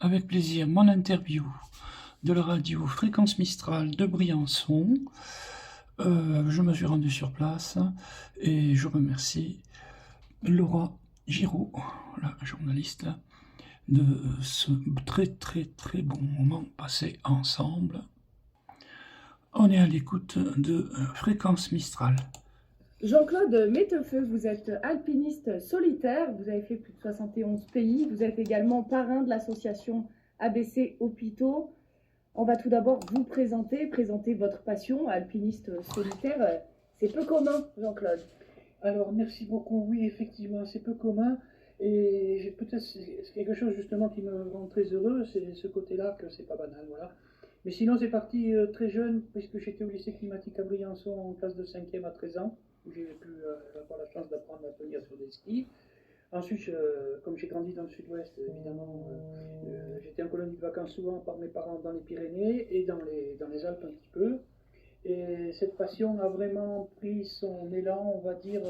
avec plaisir mon interview de la radio Fréquence Mistral de Briançon. Je me suis rendu sur place et je remercie Laura Giraud, la journaliste, de ce très bon moment passé ensemble. On est à l'écoute de Fréquence Mistral. Jean-Claude Mettefeux, vous êtes alpiniste solitaire, vous avez fait plus de 71 pays, vous êtes également parrain de l'association ABC Hôpitaux. On va tout d'abord vous présenter votre passion, alpiniste solitaire. C'est peu commun, Jean-Claude. Alors, merci beaucoup. Oui, effectivement, c'est peu commun. Et peut-être c'est quelque chose justement qui me rend très heureux, c'est ce côté-là que c'est pas banal, voilà. Mais sinon, c'est parti très jeune, puisque j'étais au lycée climatique à Briançon en classe de 5e à 13 ans, où j'ai pu avoir la chance d'apprendre à tenir sur des skis. Ensuite, comme j'ai grandi dans le sud-ouest, évidemment, j'étais en colonie de vacances souvent par mes parents dans les Pyrénées et dans les Alpes un petit peu. Et cette passion a vraiment pris son élan, on va dire,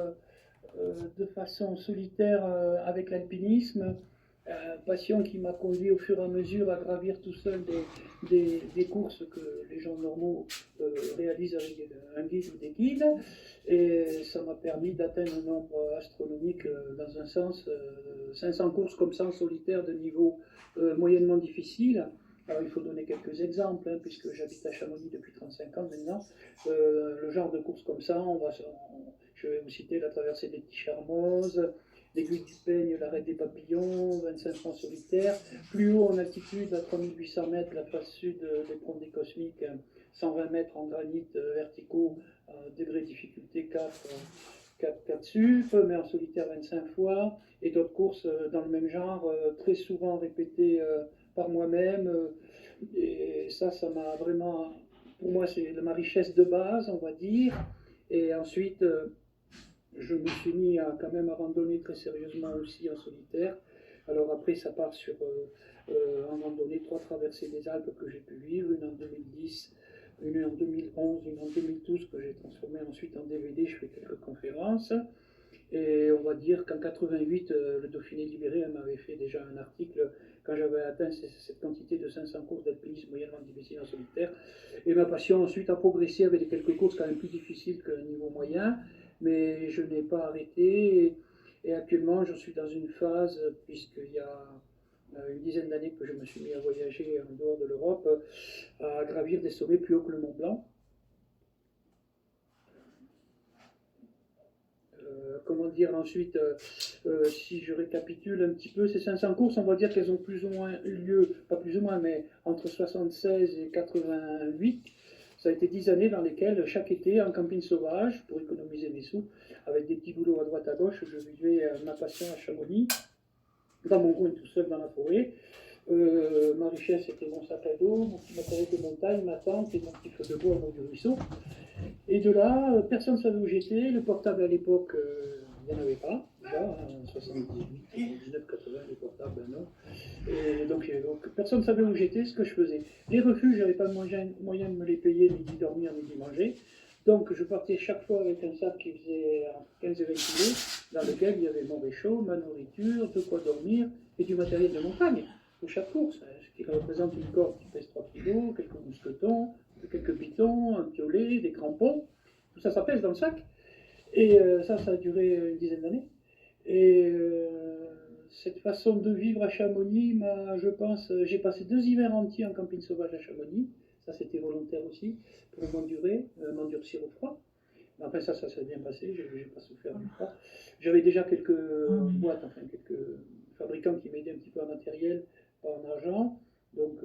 de façon solitaire avec l'alpinisme. Passion qui m'a conduit au fur et à mesure à gravir tout seul des courses que les gens normaux réalisent avec un guide ou des guides. Et ça m'a permis d'atteindre un nombre astronomique dans un sens, 500 courses comme ça en solitaire de niveau moyennement difficile. Alors il faut donner quelques exemples, hein, puisque j'habite à Chamonix depuis 35 ans maintenant. Le genre de course comme ça, je vais vous citer la traversée des Petits Charmozes, l'aiguille du Peigne, l'arrêt des Papillons, 25 francs solitaires. Plus haut en altitude, à 3800 mètres, la face sud des Ponts des Cosmiques, 120 mètres en granit verticaux, degré de difficulté 4 sup, mais en solitaire 25 fois. Et d'autres courses dans le même genre, très souvent répétées par moi-même. Et ça m'a vraiment, pour moi, c'est ma richesse de base, on va dire. Et ensuite, je me suis mis quand même à randonner très sérieusement aussi en solitaire. Alors après, ça part sur en randonnée 3 traversées des Alpes que j'ai pu vivre, une en 2010, une en 2011, une en 2012 que j'ai transformée ensuite en DVD. Je fais quelques conférences. Et on va dire qu'en 88, le Dauphiné libéré m'avait fait déjà un article quand j'avais atteint cette quantité de 500 courses d'alpinisme moyennement difficile en solitaire. Et ma passion ensuite a progressé avec quelques courses quand même plus difficiles qu'un niveau moyen, mais je n'ai pas arrêté. Et actuellement, je suis dans une phase, puisqu'il y a une dizaine d'années que je me suis mis à voyager en dehors de l'Europe, à gravir des sommets plus hauts que le Mont Blanc. Comment dire ensuite, si je récapitule un petit peu, ces 500 courses, on va dire qu'elles ont plus ou moins eu lieu, pas plus ou moins, mais entre 76 et 88. Ça a été 10 années dans lesquelles, chaque été, en camping sauvage, pour économiser mes sous, avec des petits boulots à droite à gauche, je vivais ma passion à Chamonix, dans mon coin tout seul dans la forêt. Ma richesse était mon sac à dos, mon petit matériel de montagne, ma tente et mon petit feu de bois au bord du ruisseau. Et de là, personne ne savait où j'étais. Le portable à l'époque, il n'y en avait pas. Déjà, en 78, 79, 80, les portables, non. Et donc, personne ne savait où j'étais, ce que je faisais. Les refuges, je n'avais pas le moyen de me les payer, ni d'y dormir, ni d'y manger. Donc, je partais chaque fois avec un sac qui faisait entre 15 et 20 kilos, dans lequel il y avait mon réchaud, ma nourriture, de quoi dormir et du matériel de montagne pour chaque course. Ce qui représente une corde qui pèse 3 kilos, quelques mousquetons, quelques pitons, un piolet, des crampons. Tout ça, ça pèse dans le sac. Et ça a duré une dizaine d'années. Et cette façon de vivre à Chamonix, je pense, j'ai passé 2 hivers entiers en camping sauvage à Chamonix. Ça, c'était volontaire aussi, pour m'endurcir au froid. Mais après, ça s'est bien passé, je n'ai pas souffert du froid. J'avais déjà quelques boîtes, enfin, quelques fabricants qui m'aidaient un petit peu en matériel, pas en argent. Donc,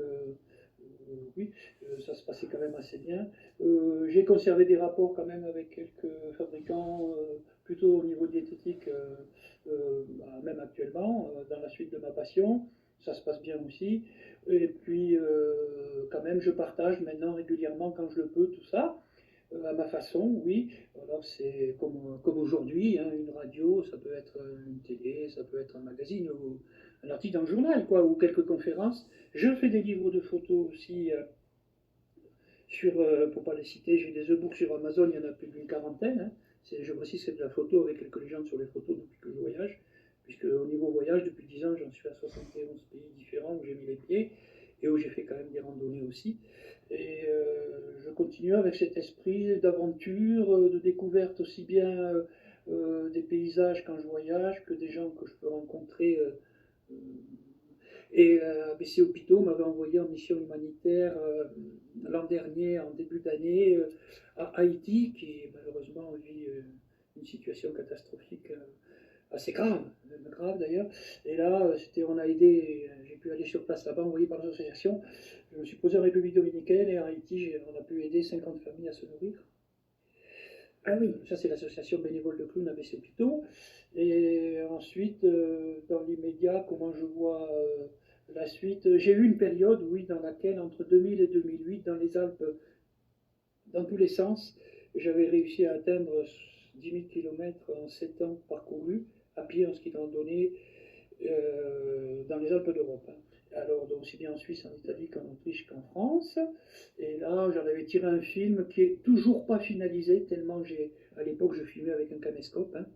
oui, ça se passait quand même assez bien. J'ai conservé des rapports quand même avec quelques fabricants, plutôt au niveau diététique, même actuellement, dans la suite de ma passion. Ça se passe bien aussi. Et puis, quand même, je partage maintenant régulièrement, quand je le peux, tout ça. À ma façon, oui. Alors c'est comme aujourd'hui, hein, une radio, ça peut être une télé, ça peut être un magazine ou un article dans le journal, quoi, ou quelques conférences. Je fais des livres de photos aussi pour ne pas les citer, j'ai des e-books sur Amazon, il y en a plus d'une quarantaine. Hein. Je précise, c'est de la photo avec quelques légendes sur les photos depuis que je voyage. puisque au niveau voyage, depuis 10 ans, j'en suis à 71 pays différents où j'ai mis les pieds et où j'ai fait quand même des randonnées aussi. Et je continue avec cet esprit d'aventure, de découverte aussi bien des paysages quand je voyage que des gens que je peux rencontrer. Et ABC Hôpitaux m'avait envoyé en mission humanitaire l'an dernier, en début d'année, à Haïti, qui malheureusement vit une situation catastrophique assez grave, même grave d'ailleurs. Et là, on a aidé, j'ai pu aller sur place là-bas, envoyé par l'association. Je me suis posé en République dominicaine et en Haïti, on a pu aider 50 familles à se nourrir. Ah oui, ça c'est l'association bénévole de clowns ABC Hôpitaux. Et ensuite, dans l'immédiat, comment je vois la suite, j'ai eu une période, oui, dans laquelle, entre 2000 et 2008, dans les Alpes, dans tous les sens, j'avais réussi à atteindre 10 000 km en 7 ans parcourus, à pied en ski de randonnée, dans les Alpes d'Europe. Alors, donc, aussi bien en Suisse, en Italie qu'en Autriche qu'en France. Et là, j'en avais tiré un film qui est toujours pas finalisé, tellement à l'époque, je filmais avec un caméscope. Hein.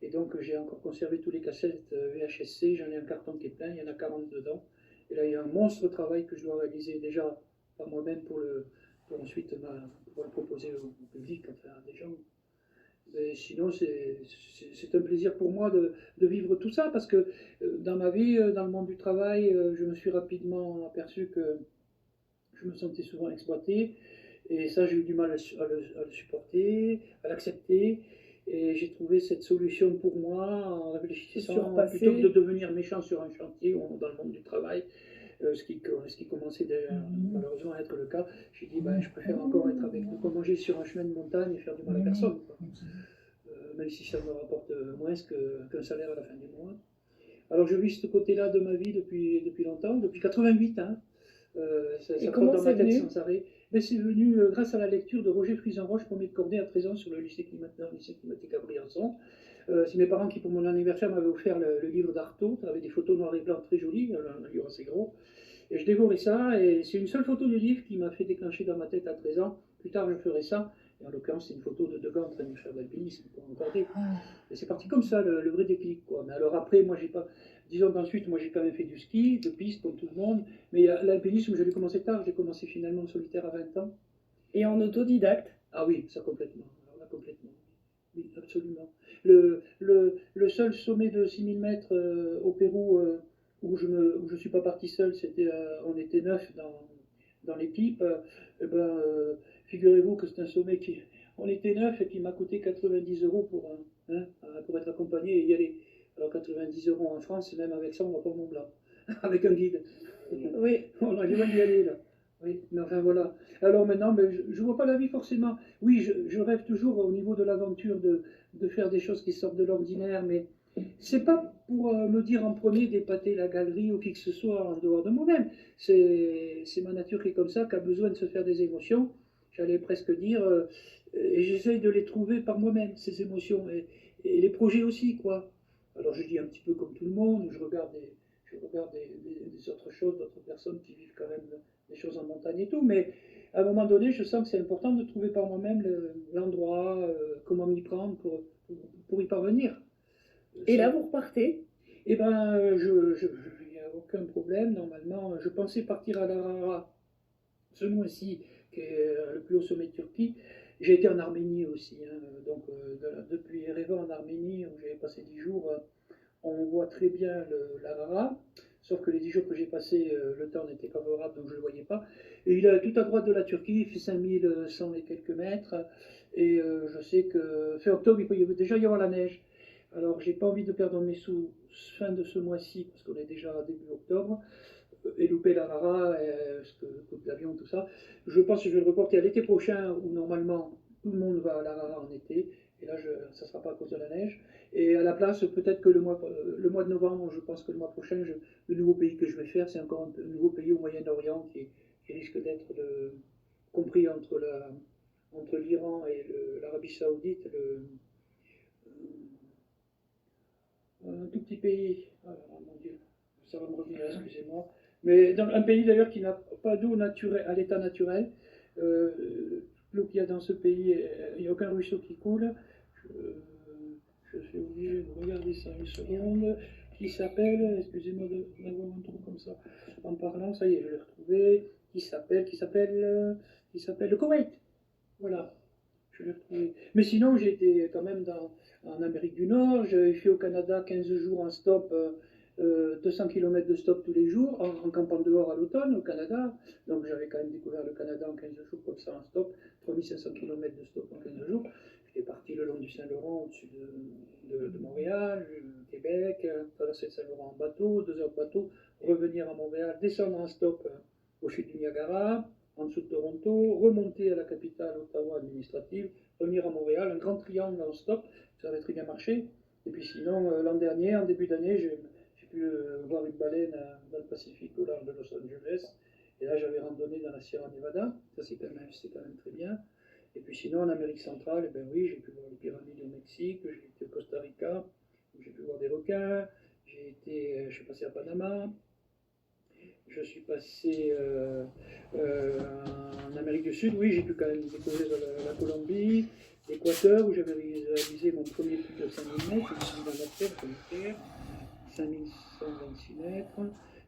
Et donc, j'ai encore conservé tous les cassettes VHSC. J'en ai un carton qui est plein, il y en a 40 dedans. Et là, il y a un monstre travail que je dois réaliser déjà par moi-même pour ensuite pour le proposer au public, enfin à des gens. Mais sinon, c'est un plaisir pour moi de vivre tout ça parce que dans ma vie, dans le monde du travail, je me suis rapidement aperçu que je me sentais souvent exploité et ça, j'ai eu du mal à le supporter, à l'accepter. Et j'ai trouvé cette solution pour moi en réfléchissant, plutôt que de devenir méchant sur un chantier ou dans le monde du travail, ce qui commençait déjà, malheureusement à être le cas. J'ai dit, ben, je préfère encore être avec nous, comme manger sur un chemin de montagne et faire du mal à personne. Quoi. Même si ça me rapporte moins qu'un salaire à la fin du mois. Alors je vis ce côté-là de ma vie depuis longtemps, depuis 88. Hein. Ça trotte dans ma tête sans arrêt. Mais c'est venu grâce à la lecture de Roger Frisanroche, premier de cordée à 13 ans sur le lycée climatique à Briançon. C'est mes parents qui, pour mon anniversaire, m'avaient offert le livre d'Artaud, avec des photos noir et blanc très jolies, un livre assez gros. Et je dévorais ça, et c'est une seule photo du livre qui m'a fait déclencher dans ma tête à 13 ans. Plus tard, je ferai ça. Et en l'occurrence, c'est une photo de deux gars en train de faire de l'alpinisme pour encorder. Et c'est parti comme ça, le vrai déclic. Quoi. Mais alors après, moi, j'ai pas. Disons qu'ensuite, moi, j'ai quand même fait du ski, de piste, comme tout le monde. Mais l'alpinisme, je l'ai commencé tard. J'ai commencé finalement en solitaire à 20 ans. Et en autodidacte? Ah oui, ça complètement. Alors là, complètement. Oui, absolument. Le seul sommet de 6000 mètres au Pérou où je ne suis pas parti seul, on était 9 dans l'équipe. Figurez-vous que c'est un sommet on était 9 et qui m'a coûté 90 € pour être accompagné et y aller. Alors 90 € en France, même avec ça, on va pas au Mont Blanc, avec un guide. Oui. On a loin d'y aller là. Oui, mais enfin voilà. Alors maintenant, je ne vois pas la vie forcément. Oui, je rêve toujours au niveau de l'aventure de faire des choses qui sortent de l'ordinaire, mais c'est pas pour me dire en premier d'épater la galerie ou qui que ce soit en dehors de moi-même. C'est ma nature qui est comme ça, qui a besoin de se faire des émotions. J'allais presque dire, et j'essaye de les trouver par moi-même, ces émotions, et les projets aussi, quoi. Alors je dis un petit peu comme tout le monde, je regarde des autres choses, d'autres personnes qui vivent quand même des choses en montagne et tout, mais à un moment donné, je sens que c'est important de trouver par moi-même l'endroit, comment m'y prendre pour y parvenir. Et là, vous repartez? Eh ben, il n'y a aucun problème, normalement. Je pensais partir à l'Arara ce mois-ci, qui est le plus haut sommet de Turquie. J'ai été en Arménie aussi, hein, donc depuis Erevan en Arménie, où j'avais passé 10 jours, on voit très bien l'Arara, sauf que les 10 jours que j'ai passés, le temps n'était pas favorable, donc je ne le voyais pas. Et il est tout à droite de la Turquie, il fait 5100 et quelques mètres, et je sais que fin octobre, il peut déjà y avoir la neige. Alors j'ai pas envie de perdre mes sous fin de ce mois-ci, parce qu'on est déjà début octobre, et louper l'Arara, parce que le coût de l'avion, tout ça. Je pense que je vais le reporter à l'été prochain, où normalement tout le monde va à l'Arara en été, et là ça ne sera pas à cause de la neige. Et à la place, peut-être que le mois de novembre, je pense que le mois prochain, le nouveau pays que je vais faire, c'est encore un nouveau pays au Moyen-Orient qui risque d'être compris entre l'Iran et l'Arabie Saoudite, un tout petit pays. Oh mon Dieu, ça va me revenir, excusez-moi. Mais dans un pays d'ailleurs qui n'a pas d'eau naturelle, à l'état naturel. L'eau qu'il y a dans ce pays, il n'y a aucun ruisseau qui coule. je suis obligé de regarder ça une seconde, qui s'appelle, excusez-moi d'avoir un trou comme ça, en parlant, ça y est, je l'ai retrouvé, qui s'appelle le Koweït. Voilà, je l'ai retrouvé. Mais sinon, j'ai été quand même en Amérique du Nord, j'avais fait au Canada 15 jours en stop, 200 km de stop tous les jours, en campant dehors à l'automne au Canada. Donc j'avais quand même découvert le Canada en 15 jours comme ça en stop, 3500 km de stop en 15 jours. J'étais parti le long du Saint-Laurent au-dessus de Montréal, Québec, traverser le Saint-Laurent en bateau, 2 heures de bateau, revenir à Montréal, descendre en stop au chutes du Niagara, en dessous de Toronto, remonter à la capitale Ottawa administrative, revenir à Montréal, un grand triangle en stop, ça avait très bien marché. Et puis sinon, l'an dernier, en début d'année, j'ai pu voir une baleine dans le Pacifique au large de Los Angeles. Et là, j'avais randonné dans la Sierra Nevada, ça c'est quand même très bien. Et puis sinon, en Amérique centrale, eh ben oui, j'ai pu voir les pyramides au Mexique, j'ai été au Costa Rica, j'ai pu voir des requins, je suis passé à Panama, je suis passé en Amérique du Sud, oui, j'ai pu quand même découvrir la Colombie, l'Équateur, où j'avais réalisé mon premier plus de 5000 mètres, je suis dans la terre, comme terre, 5126 mètres.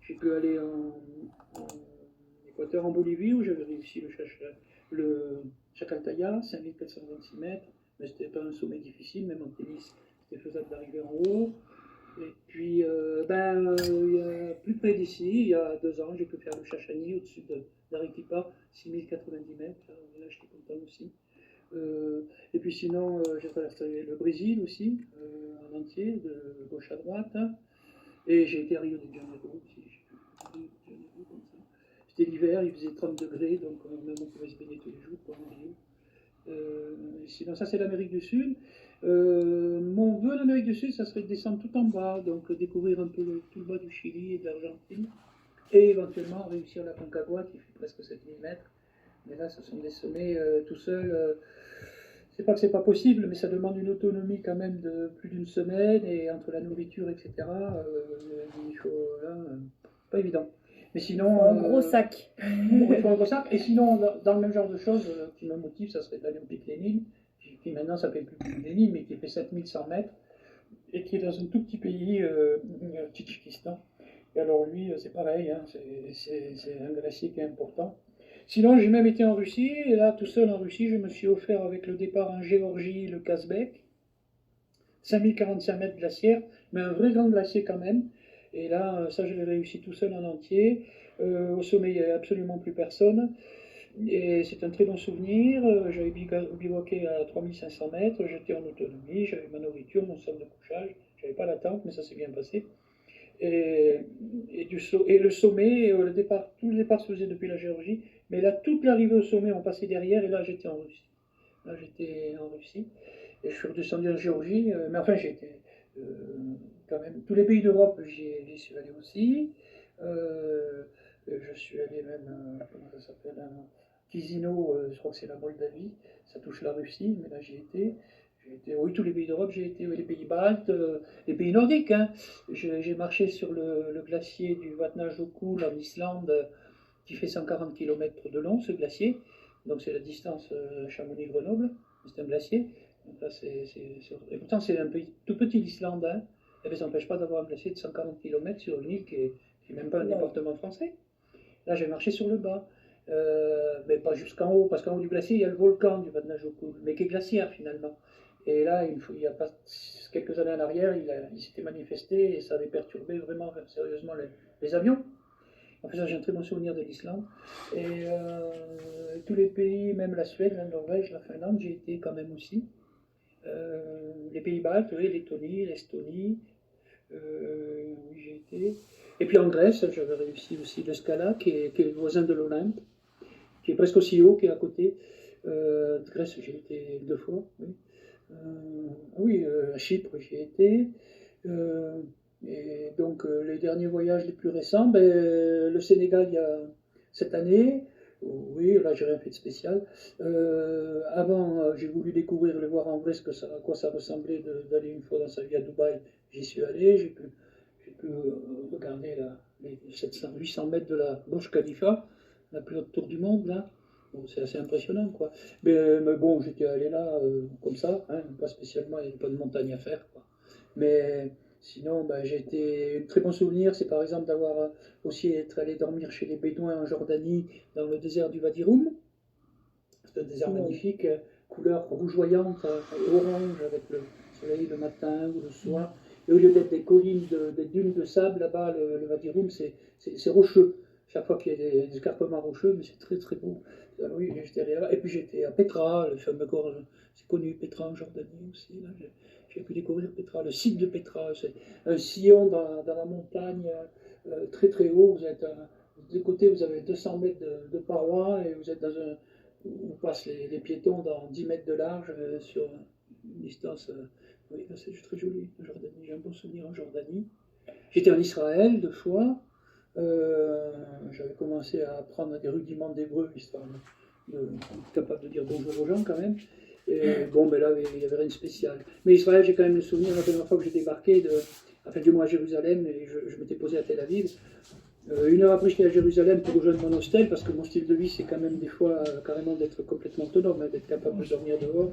J'ai pu aller en Équateur, en Bolivie, où j'avais réussi le Chacaltaya, 5426 mètres, mais c'était pas un sommet difficile, même en tennis, c'était faisable d'arriver en haut. Et puis, plus près d'ici, il y a 2 ans, j'ai pu faire le Chachani au-dessus d'Arequipa, 6090 mètres. Là, j'étais content aussi. Et puis sinon, j'ai traversé le Brésil aussi, en entier, de gauche à droite. Et j'ai été à Rio de Janeiro aussi. Rio de Janeiro, comme ça. C'était l'hiver, il faisait 30 degrés, donc même on pouvait se baigner tous les jours pour Rio. Sinon, ça c'est l'Amérique du Sud. Mon vœu en Amérique du Sud, ça serait de descendre tout en bas, donc découvrir un peu tout le bas du Chili et de l'Argentine, et éventuellement réussir la Concagua qui fait presque 7000 mètres. Mais là, ce sont des sommets tout seul. C'est pas que c'est pas possible, mais ça demande une autonomie quand même de plus d'une semaine, et entre la nourriture, etc., il faut là, pas évident. Mais sinon. Un gros sac. Il faut un gros sac. Et sinon, dans le même genre de choses qui me motive, ça serait d'aller au Pic Lénine, qui maintenant s'appelle plus Pic Lénine, mais qui fait 7100 mètres, et qui est dans un tout petit pays, le Tadjikistan. Et alors lui, c'est pareil, hein, c'est un glacier qui est important. Sinon, j'ai même été en Russie, et là, tout seul en Russie, je me suis offert avec le départ en Géorgie, le Kazbek, 5045 mètres glaciaire, mais un vrai grand glacier quand même. Et là, ça, je l'ai réussi tout seul en entier. Au sommet, il n'y avait absolument plus personne. Et c'est un très bon souvenir. J'avais bivouaqué à 3500 mètres, j'étais en autonomie, j'avais ma nourriture, mon sac de couchage. J'avais pas la tente, mais ça s'est bien passé. Et le sommet, tout le départ se faisait depuis la Géorgie, mais là, toute l'arrivée au sommet, on passait derrière, et là, j'étais en Russie. Là, j'étais en Russie, et je suis redescendu en Géorgie, mais enfin, j'ai été quand même. Tous les pays d'Europe, j'y suis allé aussi. Je suis allé même, comment ça s'appelle, Chisinau, je crois que c'est la Moldavie, ça touche la Russie, mais là, j'y étais. Oui, tous les pays d'Europe, j'ai été, oui, les pays baltes, les pays nordiques. Hein. J'ai marché sur le glacier du Vatnajökull en Islande, qui fait 140 km de long, ce glacier. Donc c'est la distance Chamonix-Grenoble, c'est un glacier. Donc là, et pourtant, c'est un pays tout petit, l'Islande. Hein. Et bien, ça n'empêche pas d'avoir un glacier de 140 km sur une île qui n'est même pas un département français. Là, j'ai marché sur le bas. Mais pas jusqu'en haut, parce qu'en haut du glacier, il y a le volcan du Vatnajökull, mais qui est glaciaire finalement. Et là, il y a pas quelques années en arrière, il s'était manifesté et ça avait perturbé vraiment sérieusement les avions. En fait, j'ai un très bon souvenir de l'Islande. Et tous les pays, même la Suède, la Norvège, la Finlande, j'ai été quand même aussi. Les pays baltes, oui, Lettonie, l'Estonie, oui, j'ai été. Et puis en Grèce, j'avais réussi aussi le Scala, qui est le voisin de l'Olympe, qui est presque aussi haut, qui est à côté. De Grèce, j'ai été 2 fois, oui. Oui, à Chypre, j'y ai été. Et donc, les derniers voyages les plus récents, le Sénégal, il y a cette année. Oui, là, j'ai rien fait de spécial. Avant, j'ai voulu découvrir, le voir en vrai, à quoi ça ressemblait d'aller une fois dans sa vie à Dubaï. J'y suis allé, j'ai pu regarder les 700, 800 mètres de la Burj Khalifa, la plus haute tour du monde, là. Bon, c'est assez impressionnant, quoi. Mais bon, j'étais allé là comme ça, hein, pas spécialement, il n'y avait pas de montagne à faire, quoi. Mais sinon, ben, j'ai été. Un très bon souvenir, c'est par exemple d'avoir aussi être allé dormir chez les Bédouins en Jordanie, dans le désert du Wadi Rum. C'est un désert magnifique, couleur rougeoyante et orange avec le soleil le matin ou le soir. Et au lieu d'être des collines, des dunes de sable, là-bas, le Wadi Rum, c'est rocheux. Chaque fois qu'il y a des escarpements rocheux, mais c'est très très beau. Alors oui, j'étais allé là-bas. Et puis j'étais à Petra, le fameux gorge, c'est connu, Petra en Jordanie aussi. Là, j'ai pu découvrir Petra, le site de Petra. C'est un sillon dans la montagne, très très haut. Vous êtes de côté, vous avez 200 mètres de paroi et vous êtes dans un où passent les piétons dans 10 mètres de large sur une distance. Oui, c'est très joli, en Jordanie. J'ai un bon souvenir en Jordanie. J'étais en Israël 2 fois. J'avais commencé à apprendre des rudiments d'hébreu, histoire d'être capable de dire bonjour aux gens quand même. Et bon, ben là, il n'y avait rien de spécial. Mais Israël, j'ai quand même le souvenir, la première fois que j'ai débarqué, enfin, du moins à Jérusalem, et je m'étais posé à Tel Aviv. 1 heure après, j'étais à Jérusalem pour rejoindre mon hostel, parce que mon style de vie, c'est quand même des fois carrément d'être complètement autonome, hein, d'être capable de dormir dehors,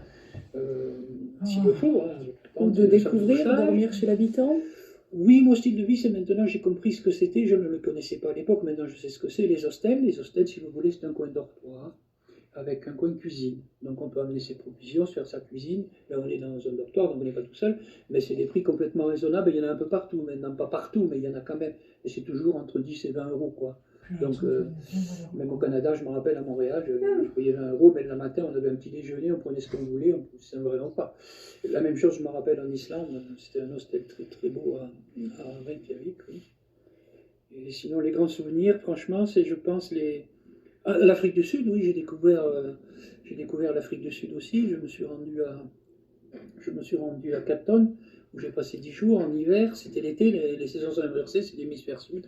s'il le faut. Hein, ou de découvrir, dormir chez l'habitant. Oui, mon style de vie, c'est maintenant, j'ai compris ce que c'était, je ne le connaissais pas à l'époque, maintenant je sais ce que c'est, les hostels. Les hostels, si vous voulez, c'est un coin dortoir, avec un coin cuisine. Donc on peut amener ses provisions, se faire sa cuisine. Là, on est dans un dortoir, donc on n'est pas tout seul, mais c'est des prix complètement raisonnables. Il y en a un peu partout maintenant, pas partout, mais il y en a quand même. Et c'est toujours entre 10 et 20 euros, quoi. Donc, même au Canada, je me rappelle, à Montréal, je payais 20 euros, mais le matin, on avait un petit déjeuner, on prenait ce qu'on voulait, on ne savait vraiment pas. La même chose, je me rappelle en Islande, c'était un hostel très très beau à Reykjavik. Oui. Et sinon, les grands souvenirs, franchement, c'est, je pense, l'Afrique du Sud, oui, j'ai découvert l'Afrique du Sud aussi. Je me suis rendu à Cape Town, où j'ai passé 10 jours en hiver. C'était l'été, les saisons sont inversées, c'est l'hémisphère sud.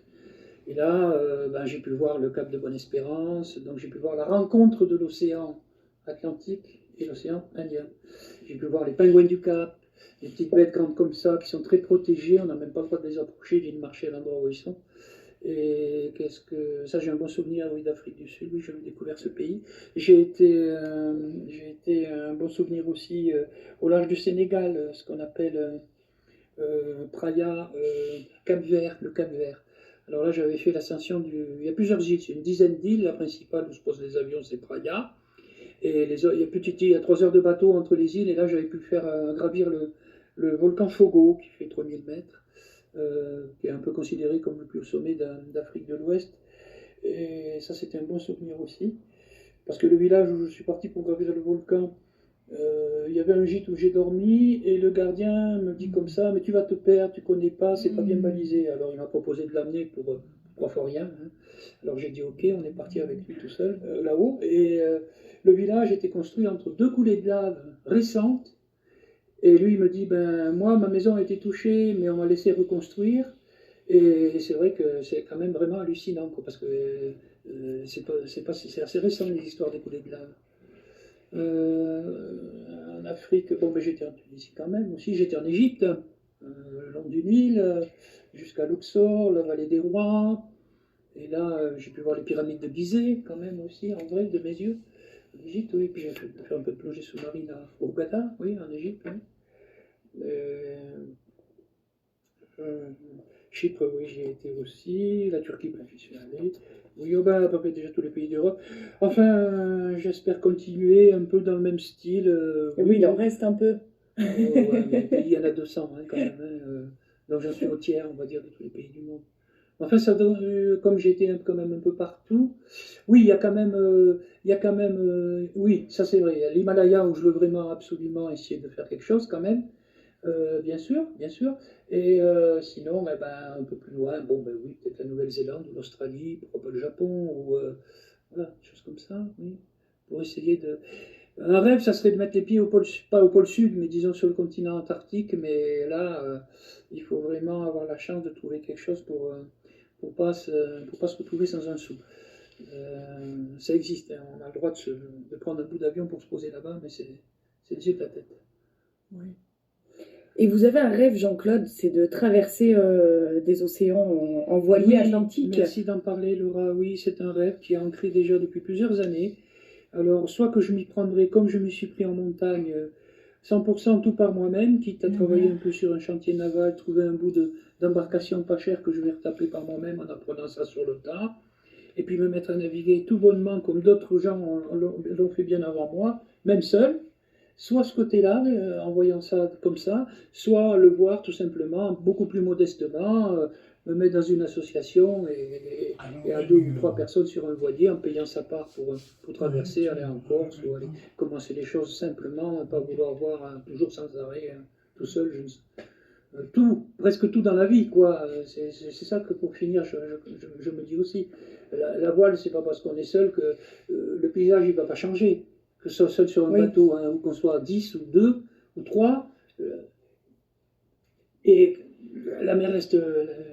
Et là, ben, j'ai pu voir le cap de Bonne-Espérance, donc j'ai pu voir la rencontre de l'océan Atlantique et l'océan Indien. J'ai pu voir les pingouins du Cap, les petites bêtes grandes comme ça, qui sont très protégées, on n'a même pas le droit de les approcher, ils viennent marcher à l'endroit où ils sont. Et ça, j'ai un bon souvenir, oui, d'Afrique du Sud, oui, j'avais découvert ce pays. J'ai été un bon souvenir aussi au large du Sénégal, ce qu'on appelle Praia, Cap-Vert, le Cap-Vert. Alors là, j'avais fait l'ascension il y a plusieurs îles, c'est une dizaine d'îles. La principale où se posent les avions, c'est Praia. Et il y a 3 heures de bateau entre les îles. Et là, j'avais pu faire gravir le volcan Fogo, qui fait 3000 mètres, qui est un peu considéré comme le plus haut sommet d'Afrique de l'Ouest. Et ça, c'était un bon souvenir aussi. Parce que le village où je suis parti pour gravir le volcan, il y avait un gîte où j'ai dormi et le gardien me dit comme ça, mais tu vas te perdre, tu connais pas, c'est pas bien balisé. Alors il m'a proposé de l'amener pour 3 fois rien. Hein. Alors j'ai dit ok, on est parti avec lui tout seul là-haut. Et le village était construit entre 2 coulées de lave récentes. Et lui il me dit, ben moi ma maison a été touchée, mais on m'a laissé reconstruire. Et c'est vrai que c'est quand même vraiment hallucinant, quoi, parce que c'est assez récent les histoires des coulées de lave. En Afrique, bon, ben, j'étais en Tunisie quand même aussi, j'étais en Égypte, le long du Nil, jusqu'à Luxor, la vallée des rois, et là j'ai pu voir les pyramides de Gizeh quand même aussi, en vrai, de mes yeux. En Égypte, oui, puis j'ai fait un peu de plongée sous-marine à Hurghada, oui, en Égypte. Oui. Chypre, oui, j'y ai été aussi, la Turquie, ben, j'y suis allé. Oui, oh ben, à peu près déjà tous les pays d'Europe. Enfin, j'espère continuer un peu dans le même style. Oui, il en reste un peu. Ouais, mais les pays, il y en a 200 hein, quand même. Hein, donc j'en suis au tiers, on va dire, de tous les pays du monde. Enfin, ça donne, comme j'ai été quand même un peu partout, oui, il y a quand même, oui, ça c'est vrai. Il y a l'Himalaya où je veux vraiment absolument essayer de faire quelque chose quand même. Bien sûr, bien sûr. Et sinon, ben, un peu plus loin, bon, ben oui, peut-être la Nouvelle-Zélande ou l'Australie, pourquoi pas le Japon, ou voilà, des choses comme ça, oui. Pour essayer de. Un rêve, ça serait de mettre les pieds pas au pôle sud, mais disons sur le continent antarctique. Mais là, il faut vraiment avoir la chance de trouver quelque chose pour pas se retrouver sans un sou. Ça existe, hein, on a le droit de prendre un bout d'avion pour se poser là-bas, mais c'est les yeux de la tête. Oui. Et vous avez un rêve, Jean-Claude, c'est de traverser des océans en voilier atlantique. Merci d'en parler, Laura. Oui, c'est un rêve qui est ancré déjà depuis plusieurs années. Alors, soit que je m'y prendrai comme je me suis pris en montagne, 100% tout par moi-même, quitte à travailler un peu sur un chantier naval, trouver un bout d'embarcation pas cher que je vais retaper par moi-même en apprenant ça sur le tas, et puis me mettre à naviguer tout bonnement comme d'autres gens l'ont fait bien avant moi, même seul, soit ce côté-là, en voyant ça comme ça, soit le voir tout simplement beaucoup plus modestement, me mettre dans une association et à 2 ou 3 personnes sur un voilier en payant sa part pour traverser, aller en Corse ou aller commencer les choses simplement, pas vouloir voir toujours sans arrêt tout seul, tout, presque tout dans la vie, quoi. C'est ça que pour finir, je me dis aussi. La voile, c'est pas parce qu'on est seul que le paysage il va pas changer. Que ce soit seul sur un bateau, hein, ou qu'on soit 10 ou 2 ou 3, et la mer reste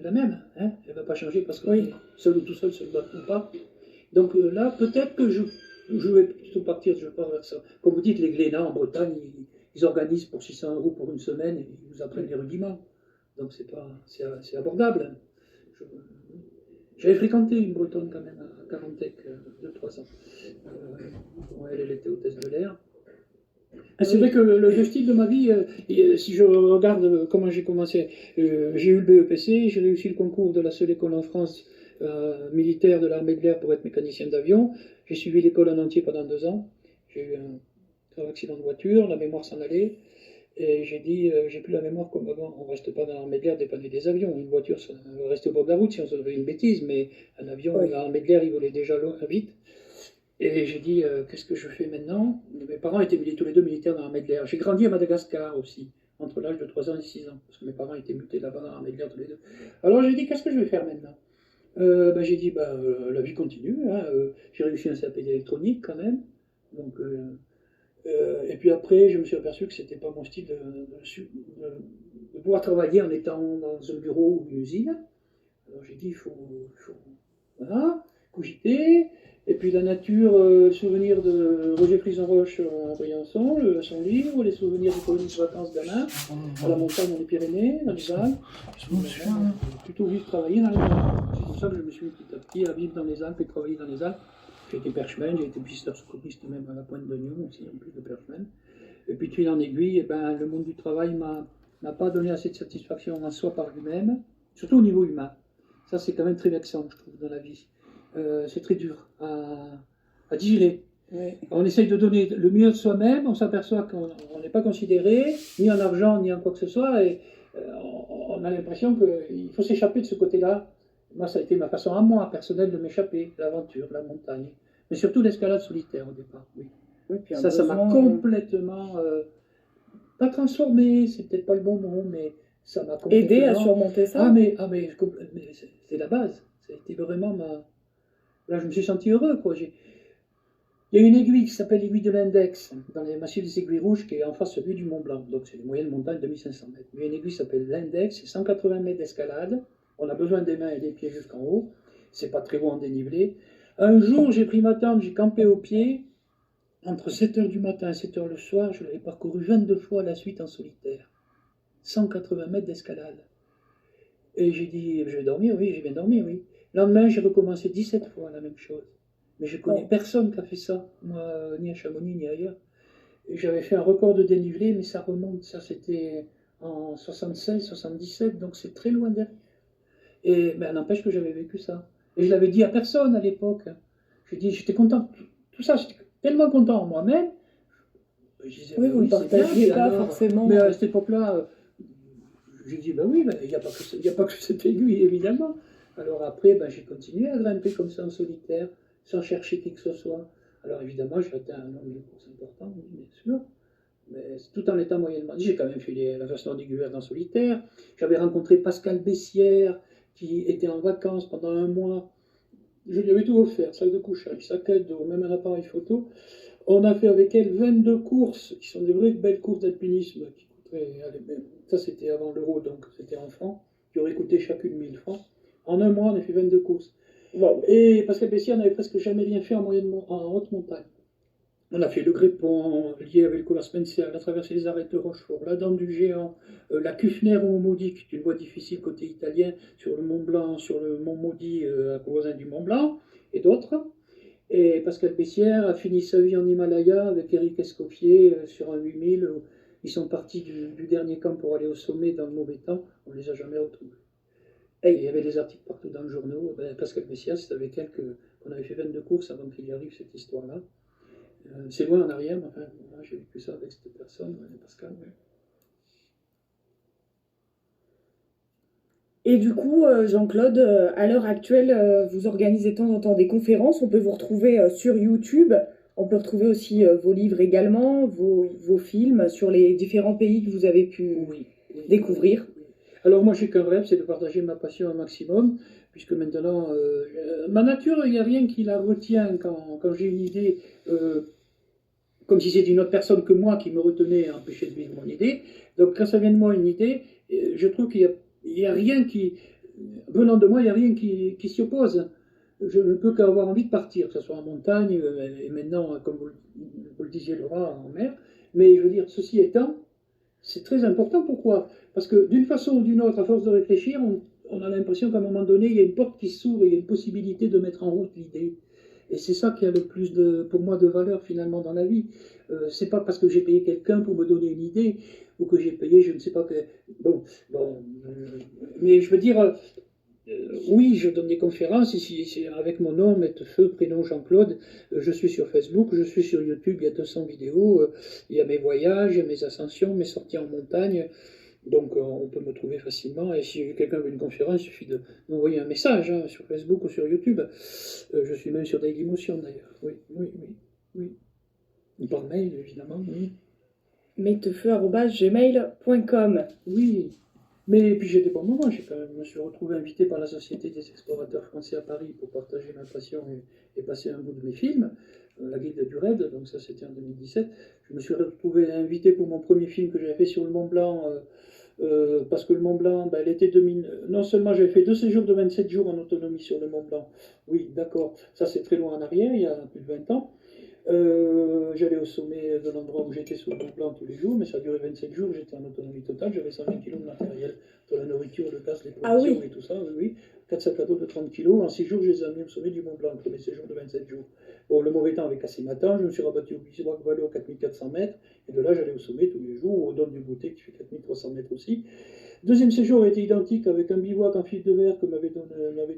la même. Hein, elle va pas changer parce qu'on est seul ou tout seul sur le bateau ou pas. Donc là, peut-être que je vais plutôt partir, je pars vers ça. Comme vous dites, les Glénats en Bretagne, ils organisent pour 600 € pour une semaine et ils vous apprennent les rudiments. Donc c'est abordable. J'avais fréquenté une Bretonne quand même à Carantec, 2-3 ans. Elle était hôtesse de l'air. C'est vrai que le style de ma vie, si je regarde comment j'ai commencé, j'ai eu le BEPC, j'ai réussi le concours de la seule école en France militaire de l'armée de l'air pour être mécanicien d'avion. J'ai suivi l'école en entier pendant 2 ans. J'ai eu un accident de voiture, la mémoire s'en allait. Et j'ai dit, j'ai plus la mémoire comme avant. On ne reste pas dans l'armée de l'air dépanner des avions. Une voiture, ça reste au bord de la route si on se fait une bêtise, mais un avion, l'armée de l'air, il volait déjà loin, vite. Et j'ai dit, qu'est-ce que je fais maintenant? Mes parents étaient tous les deux militaires dans l'armée de l'air. J'ai grandi à Madagascar aussi, entre l'âge de 3 ans et 6 ans, parce que mes parents étaient mutés là-bas dans l'armée de l'air tous les deux. Alors j'ai dit, qu'est-ce que je vais faire maintenant? J'ai dit, la vie continue. Hein, j'ai réussi un CAP d'électronique quand même. Donc, et puis après, je me suis aperçu que c'était pas mon style de pouvoir travailler en étant dans un bureau ou une usine. Alors j'ai dit, il faut voilà, cogiter. Et puis la nature, le souvenir de Roger Frison-Roche à Briançon, son livre, les souvenirs des colonies de vacances d'Alain, à la montagne dans les Pyrénées, dans les Alpes. J'ai plutôt vivre travailler dans les Alpes. C'est pour ça que je me suis mis petit à petit à vivre dans les Alpes et travailler dans les Alpes. J'ai été perchman, j'ai été pisteur secouriste même à la Pointe de Nyon aussi, en plus de perchman. Et puis de fil en aiguille, le monde du travail m'a pas donné assez de satisfaction en soi par lui-même, surtout au niveau humain. Ça c'est quand même très vexant, je trouve, dans la vie. C'est très dur à digérer. Ouais. On essaye de donner le mieux de soi-même, on s'aperçoit qu'on n'est pas considéré, ni en argent, ni en quoi que ce soit, et on a l'impression qu'il faut s'échapper de ce côté-là. Moi, ça a été ma façon à moi, personnelle, de m'échapper, l'aventure, la montagne. Mais surtout l'escalade solitaire au départ, oui. Oui, puis ça m'a complètement, pas transformé, c'est peut-être pas le bon mot, mais ça m'a complètement... Aidé à surmonter ça. Mais c'est la base, ça a été vraiment ma... Là, je me suis senti heureux, quoi. Il y a une aiguille qui s'appelle l'aiguille de l'Index, dans les massifs des Aiguilles Rouges, qui est en face celui du Mont Blanc. Donc, c'est une moyenne montagne de 1500 mètres. Il y a une aiguille qui s'appelle l'Index, c'est 180 mètres d'escalade. On a besoin des mains et des pieds jusqu'en haut. C'est pas très haut en dénivelé. Un jour, j'ai pris ma tente, j'ai campé au pied. Entre 7h du matin et 7h le soir, je l'avais parcouru 22 fois à la suite en solitaire. 180 mètres d'escalade. Et j'ai dit, je vais dormir, oui, j'ai bien dormi, oui. Le lendemain, j'ai recommencé 17 fois la même chose. Mais je connais personne qui a fait ça, moi, ni à Chamonix, ni ailleurs. Et j'avais fait un record de dénivelé, mais ça remonte, ça c'était en 76, 77, donc c'est très loin derrière. Et n'empêche que j'avais vécu ça. Et je l'avais dit à personne à l'époque. J'ai dit, j'étais content, tout ça, j'étais tellement content en moi-même. Disais, oui, vous ne partagiez pas forcément. Mais à cette époque-là, j'ai dit, oui, il n'y a pas que cette aiguille, évidemment. Alors après, j'ai continué à grimper comme ça en solitaire, sans chercher qui que ce soit. Alors évidemment, j'ai atteint un nombre de courses important, oui, bien sûr. Mais tout en étant moyennement dit, j'ai quand même fait la version d'Aiguillère en solitaire. J'avais rencontré Pascal Bessière, qui était en vacances pendant 1 mois. Je lui avais tout offert, sac de couchage, sac à dos, même un appareil photo. On a fait avec elle 22 courses, qui sont des vraies belles courses d'alpinisme, qui coûteraient, ça c'était avant l'euro, donc c'était en francs, qui auraient coûté chacune 1000 francs. En 1 mois, on a fait 22 courses. Wow. Et Pascal Bessière n'avait presque jamais rien fait en haute montagne. On a fait le Grépon, lié avec le Colas Spencer, la traversée des arêtes de Rochefort, la Dent du Géant, la Kufner au Mont Maudit, qui est une voie difficile côté italien, sur le Mont Blanc, sur le Mont Maudit, voisin du Mont Blanc, et d'autres. Et Pascal Bessières a fini sa vie en Himalaya avec Eric Escoffier sur un 8000. Ils sont partis du dernier camp pour aller au sommet dans le mauvais temps. On ne les a jamais retrouvés. Et il y avait des articles partout dans le journal. Pascal Bessières, c'est avec elle qu'on avait fait 22 courses avant qu'il y arrive cette histoire-là. C'est loin en arrière, mais enfin, moi, j'ai vécu ça avec cette personne, Pascal. Ouais. Et du coup, Jean-Claude, à l'heure actuelle, vous organisez de temps en temps des conférences. On peut vous retrouver sur YouTube. On peut retrouver aussi vos livres également, vos films sur les différents pays que vous avez pu découvrir. Oui. Alors moi, j'ai qu'un rêve, c'est de partager ma passion un maximum, puisque maintenant, ma nature, il n'y a rien qui la retient quand j'ai une idée, comme si c'était une autre personne que moi qui me retenait à empêcher de vivre mon idée. Donc quand ça vient de moi, une idée, je trouve qu'il y a rien qui, venant de moi, il n'y a rien qui s'y oppose. Je ne peux qu'avoir envie de partir, que ce soit en montagne, et maintenant, comme vous le disiez, Laura, en mer. Mais je veux dire, ceci étant, c'est très important. Pourquoi? Parce que d'une façon ou d'une autre, à force de réfléchir, on a l'impression qu'à un moment donné, il y a une porte qui s'ouvre, il y a une possibilité de mettre en route l'idée. Et c'est ça qui a le plus pour moi de valeur finalement dans la vie. C'est pas parce que j'ai payé quelqu'un pour me donner une idée ou que j'ai payé, je ne sais pas que. Mais je veux dire, oui, je donne des conférences ici avec mon nom, Mettefeu, prénom Jean-Claude. Je suis sur Facebook, je suis sur YouTube, il y a 200 vidéos. Il y a mes voyages, mes ascensions, mes sorties en montagne. Donc on peut me trouver facilement. Et si quelqu'un veut une conférence, il suffit de m'envoyer un message sur Facebook ou sur YouTube. Je suis même sur Dailymotion d'ailleurs. Oui. Ou par mail, évidemment, oui. Mettefeu@gmail.com. Oui. Mais puis j'ai des bons moments. Je me suis retrouvé invité par la Société des explorateurs français à Paris pour partager ma passion et passer un bout de mes films, La Guilde du Raid, donc ça c'était en 2017. Je me suis retrouvé invité pour mon premier film que j'avais fait sur le Mont Blanc, parce que le Mont Blanc, l'été 2000, non seulement j'avais fait 2 séjours de 27 jours en autonomie sur le Mont Blanc, oui d'accord, ça c'est très loin en arrière, il y a plus de 20 ans. J'allais au sommet de l'endroit où j'étais sur le Mont Blanc tous les jours, mais ça a duré 27 jours, j'étais en autonomie totale, j'avais 120 kg de matériel, de la nourriture, le gaz, les provisions et tout ça, oui. 4 sacs à dos de 30 kg, en 6 jours je les ai amenés au sommet du Mont Blanc, le premier séjour de 27 jours. Bon, le mauvais temps avait cassé ma tente, je me suis rabattu au bivouac Valo à 4400 mètres, et de là j'allais au sommet tous les jours, au Dôme du Boutet qui fait 4300 mètres aussi. Deuxième séjour a été identique avec un bivouac en fil de verre que m'avaient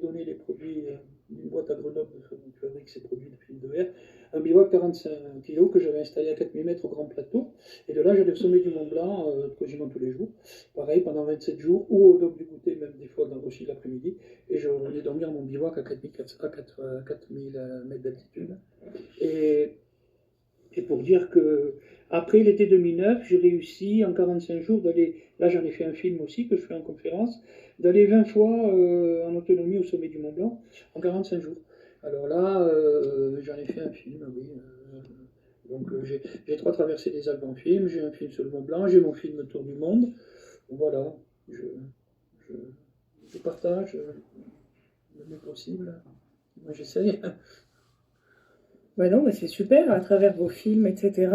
donné les produits d'une boîte à Grenoble qui fabrique ces produits de fil de verre. Un bivouac 45 kg que j'avais installé à 4000 mètres au grand plateau. Et de là, j'allais au sommet du Mont Blanc, quasiment tous les jours. Pareil, pendant 27 jours, ou au Dôme du Goûter, même des fois aussi l'après-midi. Et je venais dormir mon bivouac à 4000 mètres d'altitude. Et pour dire que après l'été 2009, j'ai réussi en 45 jours d'aller, là j'en ai fait un film aussi que je fais en conférence, d'aller 20 fois en autonomie au sommet du Mont Blanc en 45 jours. Alors là, j'en ai fait un film, oui. Donc j'ai 3 traversées des Alpes en film, j'ai un film sur le Mont Blanc, j'ai mon film Tour du Monde. Voilà, je partage le mieux possible. Moi j'essaye. Non, mais c'est super, à travers vos films, etc.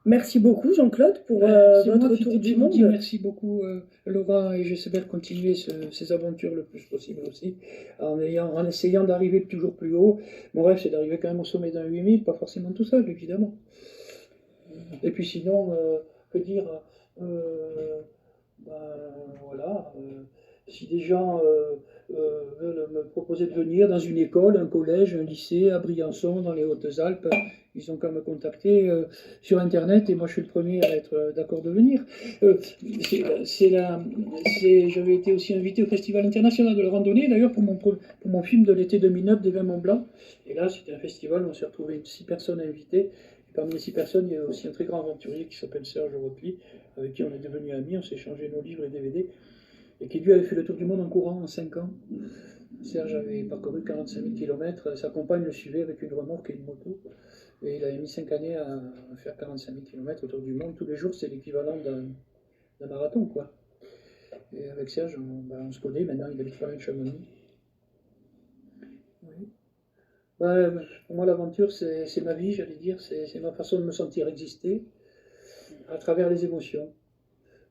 Merci beaucoup, Jean-Claude, pour votre tour du monde. Merci beaucoup, Laura, et j'espère continuer ces aventures le plus possible aussi, en essayant d'arriver toujours plus haut. Mon rêve, c'est d'arriver quand même au sommet d'un 8000, pas forcément tout seul, évidemment. Et puis sinon, que dire voilà, si des gens veulent me proposer de venir dans une école, un collège, un lycée à Briançon, dans les Hautes-Alpes, ils ont qu'à me contacter sur Internet et moi je suis le premier à être d'accord de venir. J'avais été aussi invité au Festival international de la randonnée, d'ailleurs pour mon film de l'été 2009 des Vins Mont Blanc. Et là, c'était un festival où on s'est retrouvé 6 personnes invitées. Et parmi les 6 personnes, il y a aussi un très grand aventurier qui s'appelle Serge Rotli, avec qui on est devenus amis, on s'est échangé nos livres et DVD. Et qui lui avait fait le tour du monde en courant en 5 ans. Serge avait parcouru 45 000 km, sa compagne le suivait avec une remorque et une moto. Et il avait mis 5 années à faire 45 000 km autour du monde. Tous les jours, c'est l'équivalent d'un marathon, quoi. Et avec Serge, on se connaît, maintenant il habite Florent Chamonix. Oui. Pour moi, l'aventure, c'est ma vie, j'allais dire, c'est ma façon de me sentir exister, à travers les émotions.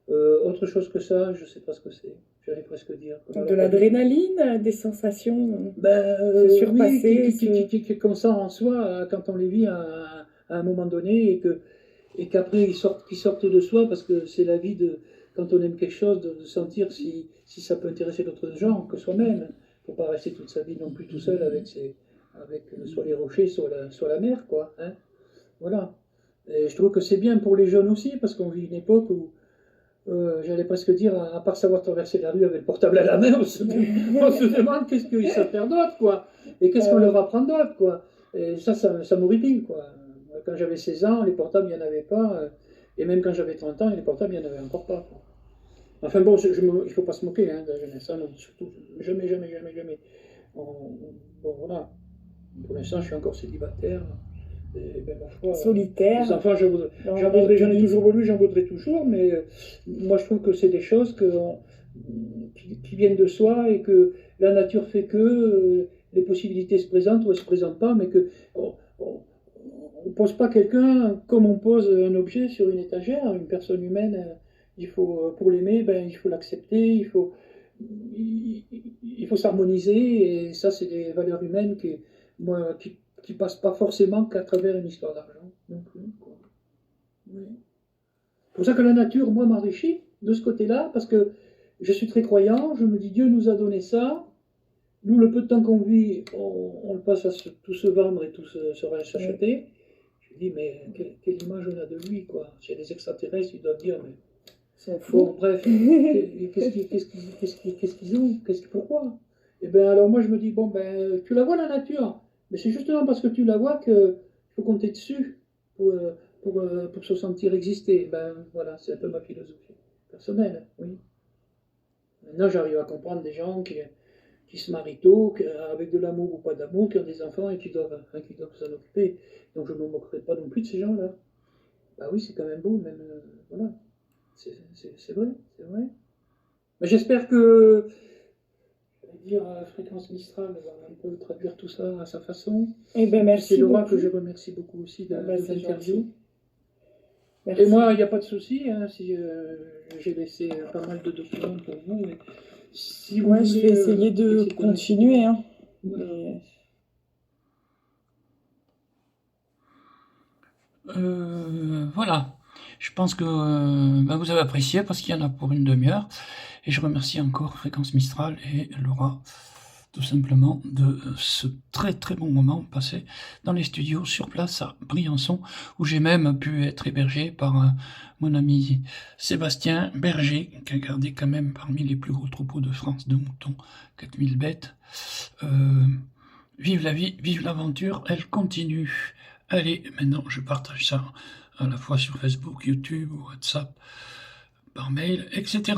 Autre chose que ça, je ne sais pas ce que c'est. j'allais presque dire. De l'adrénaline, des sensations Ben, se surpasser. oui, qu'on sent en soi quand on les vit à un moment donné et qu'après qu'ils sortent de soi parce que c'est la vie de, quand on aime quelque chose, de sentir si ça peut intéresser d'autres gens que soi-même. Il ne faut pas rester toute sa vie non plus tout seul avec soit les rochers, soit la mer, quoi. Hein. Voilà. Et je trouve que c'est bien pour les jeunes aussi parce qu'on vit une époque où j'allais presque dire, à part savoir traverser la rue avec le portable à la main, on se demande qu'est-ce qu'ils savent faire d'autre, quoi. Et qu'est-ce qu'on leur apprend d'autre, quoi. Et ça m'horripile, quoi. Quand j'avais 16 ans, les portables, il n'y en avait pas. Et même quand j'avais 30 ans, les portables, il n'y en avait encore pas, quoi. Enfin bon, il ne faut pas se moquer hein, de la jeunesse, hein, non, surtout, jamais. Bon, voilà. Pour l'instant, je suis encore célibataire. Et ben, ma foi, solitaire. Les enfants, j'en ai toujours voulu, j'en voudrais toujours, mais moi je trouve que c'est des choses qui viennent de soi et que la nature fait que les possibilités se présentent ou elles ne se présentent pas, mais que on ne pose pas quelqu'un comme on pose un objet sur une étagère, une personne humaine. Il faut, pour l'aimer, ben, il faut l'accepter, il faut s'harmoniser, et ça c'est des valeurs humaines qui passe pas forcément qu'à travers une histoire d'argent non plus. Oui. C'est pour ça que la nature, moi, m'enrichit de ce côté-là, parce que je suis très croyant, je me dis Dieu nous a donné ça, nous le peu de temps qu'on vit, on le passe à tout se vendre et tout s'acheter. Je dis mais quelle image on a de lui, quoi. S'il y a des extraterrestres, ils doivent dire mais bon, bref, qu'est-ce qu'ils ont, pourquoi? Et bien alors moi je me dis bon ben tu la vois la nature. Mais c'est justement parce que tu la vois qu'il faut compter dessus pour se sentir exister. Ben voilà, c'est un peu ma philosophie personnelle, oui. Maintenant, j'arrive à comprendre des gens qui se marient tôt, avec de l'amour ou pas d'amour, qui ont des enfants et qui doivent s'en occuper. Donc je ne me moquerai pas non plus de ces gens-là. Bah oui, c'est quand même beau, même. Voilà. C'est vrai. Mais j'espère que Fréquence Mistral va un peu traduire tout ça à sa façon. Eh ben, merci. C'est Laura que je remercie beaucoup aussi de l'interview. Et moi, il n'y a pas de souci, hein, si j'ai laissé pas mal de documents pour vous. Mais si vous voulez, je vais essayer de continuer. Hein. Voilà. Je pense que vous avez apprécié parce qu'il y en a pour une demi-heure. Et je remercie encore Fréquence Mistral et Laura, tout simplement, de ce très très bon moment passé dans les studios sur place à Briançon, où j'ai même pu être hébergé par mon ami Sébastien Berger, qui a gardé quand même parmi les plus gros troupeaux de France de moutons, 4000 bêtes. Vive la vie, vive l'aventure, elle continue. Allez, maintenant je partage ça à la fois sur Facebook, YouTube, WhatsApp, par mail, etc.